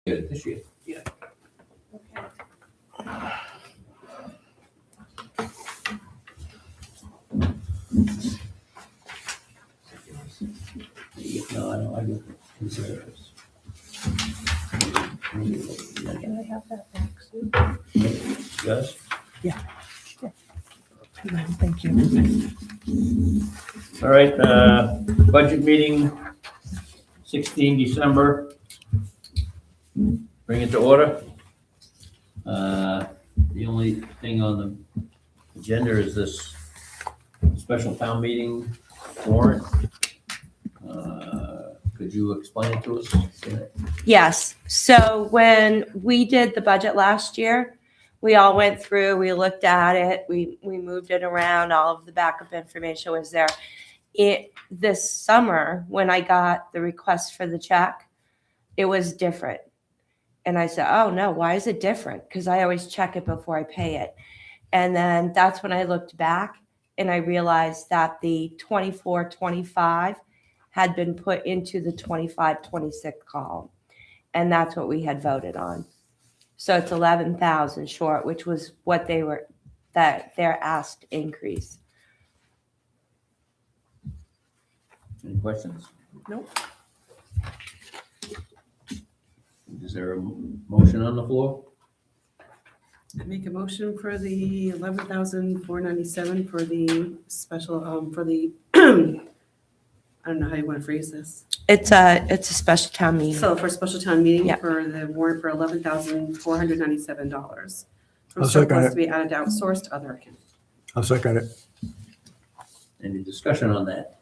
Get it this year. No, I don't, I do consider this. Can I have that back, Sue? Yes? Thank you. All right, budget meeting, 16 December. Bring it to order. The only thing on the agenda is this special town meeting warrant. Could you explain it to us? Yes. So when we did the budget last year, we all went through, we looked at it, we moved it around, all of the backup information was there. This summer, when I got the request for the check, it was different. And I said, oh no, why is it different? Because I always check it before I pay it. And then that's when I looked back and I realized that the 24-25 had been put into the 25-26 column. And that's what we had voted on. So it's 11,000 short, which was what their asked increase. Any questions? Nope. Is there a motion on the floor? I make a motion for the 11,497 for the special, for the, I don't know how you want to phrase this. It's a special town meeting. So for a special town meeting Yeah. for the warrant for $11,497 from I'll second surplus it. to be added to outsourced to other accounts. I'll second it. Any discussion on that?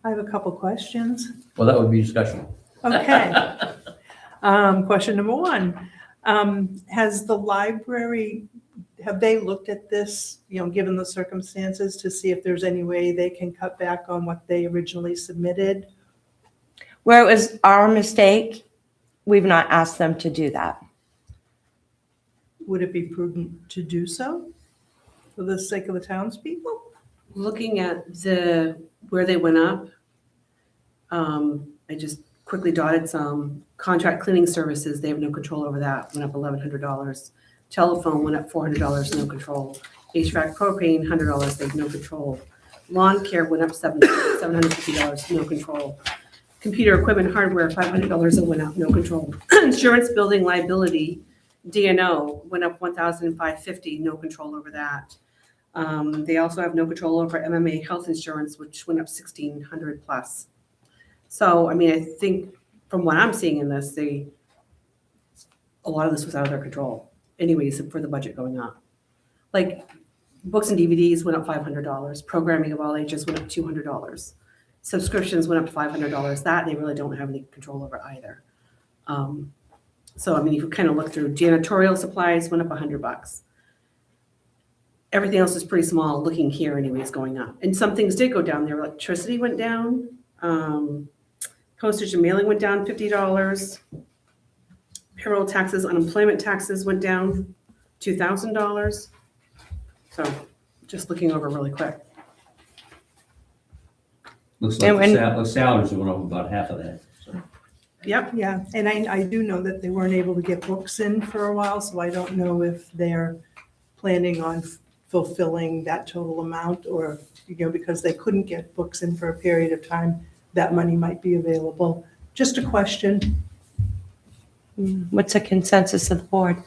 I have a couple questions. Well, that would be discussion. Okay. Question number one, has the library, have they looked at this, given the circumstances, to see if there's any way they can cut back on what they originally submitted? Where it was our mistake, we've not asked them to do that. Would it be prudent to do so for the sake of the townspeople? Looking at where they went up, I just quickly dotted some. Contract cleaning services, they have no control over that, went up $1,100. Telephone went up $400, no control. HVAC propane, $100, they have no control. Lawn care went up $750, no control. Computer equipment hardware, $500 that went up, no control. Insurance building liability, D&O went up $1,550, no control over that. They also have no control over MMA health insurance, which went up $1,600 plus. So, I mean, I think from what I'm seeing in this, a lot of this was out of their control anyways for the budget going up. Like books and DVDs went up $500. Programming of all ages went up $200. Subscriptions went up $500. That they really don't have any control over either. So, I mean, if you kind of look through, janitorial supplies went up $100. Everything else is pretty small, looking here anyways, going up. And some things did go down. Their electricity went down. Postage and mailing went down $50. Payroll taxes, unemployment taxes went down $2,000. So just looking over really quick. Looks And like when- the salaries went up about half of that. So Yep. Yeah, and I do know that they weren't able to get books in for a while, so I don't know if they're planning on fulfilling that total amount, or, because they couldn't get books in for a period of time, that money might be available. Just a question. What's the consensus of the board?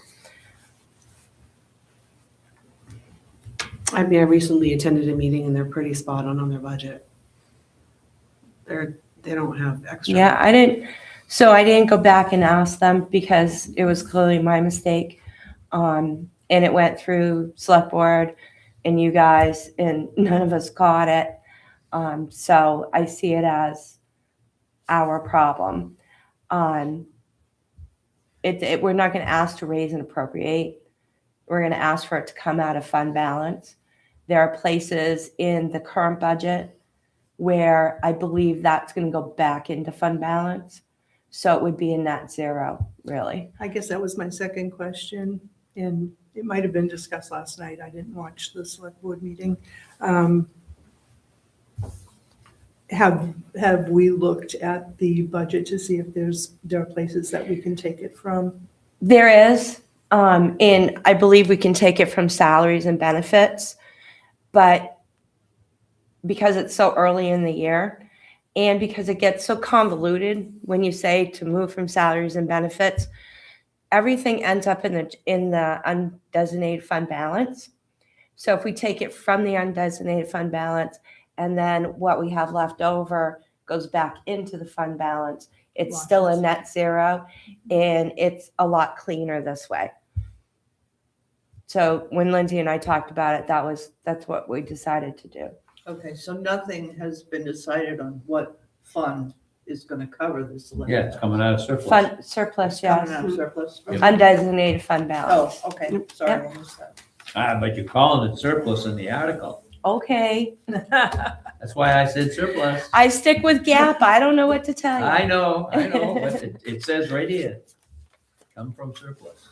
I mean, I recently attended a meeting and they're pretty spot on their budget. They don't have extra. Yeah, I didn't go back and ask them because it was clearly my mistake. And it went through select board and you guys, and none of us caught it. So I see it as our problem. We're not going to ask to raise and appropriate. We're going to ask for it to come out of fund balance. There are places in the current budget where I believe that's going to go back into fund balance. So it would be a net zero, really. I guess that was my second question, and it might have been discussed last night. I didn't watch the select board meeting. Have we looked at the budget to see if there are places that we can take it from? There is, and I believe we can take it from salaries and benefits, but because it's so early in the year and because it gets so convoluted when you say to move from salaries and benefits, everything ends up in the undesignated fund balance. So if we take it from the undesignated fund balance and then what we have left over goes back into the fund balance, it's still a net zero, and it's a lot cleaner this way. So when Lindsay and I talked about it, that's what we decided to do. Okay, so nothing has been decided on what fund is going to cover this. yeah, it's coming out of surplus. Fund surplus, Coming yes. out of surplus? Yep. Undesignated fund balance. Oh, okay, sorry, I missed that. But you're calling it surplus in the article. Okay. That's why I said surplus. I stick with GAAP. I don't know what to tell you. I know, but it says right here, come from surplus.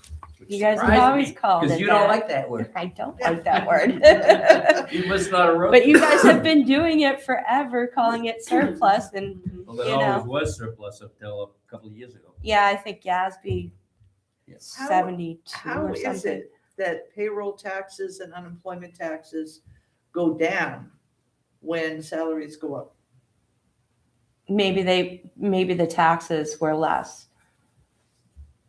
You guys have surprised always me, called it Because you don't that. like that word. I don't like that word. You must not have wrote. But you guys have been doing it forever, calling it surplus, and Well, there you know. always was surplus until a couple of years ago. yeah, I think Gatsby Yes. How- 72 How or is something. it that payroll taxes and unemployment taxes go down when salaries go up? Maybe the taxes were less.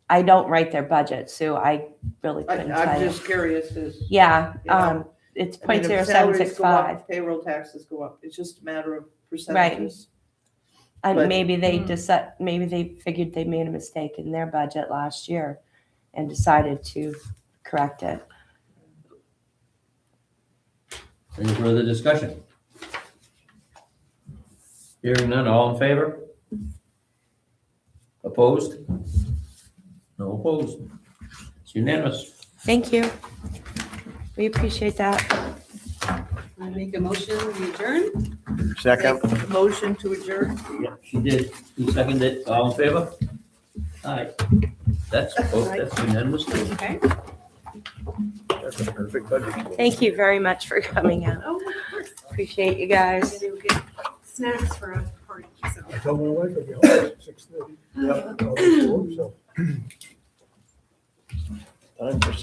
I don't write their budget, so I really couldn't I'm tell you. just curious as. Yeah, you know, it's I mean, if 0.0765. Payroll taxes go up. It's just a matter of percentages. And But- maybe they maybe they figured they made a mistake in their budget last year and decided to correct it. Any further discussion? Hearing none, all in favor? Opposed? No opposed. It's unanimous. Thank you. We appreciate that. I make a motion, we adjourn? Second. Make a motion to adjourn. Yeah, she did. Who seconded it? All in favor? Aye. That's unanimous. Okay. That's a perfect budget. Thank you very much for coming out. Oh, of course. Appreciate you guys. We'll get snacks for a party, so. I told my wife I'd be home at 6:30. Yep. I'll be home, so. Time for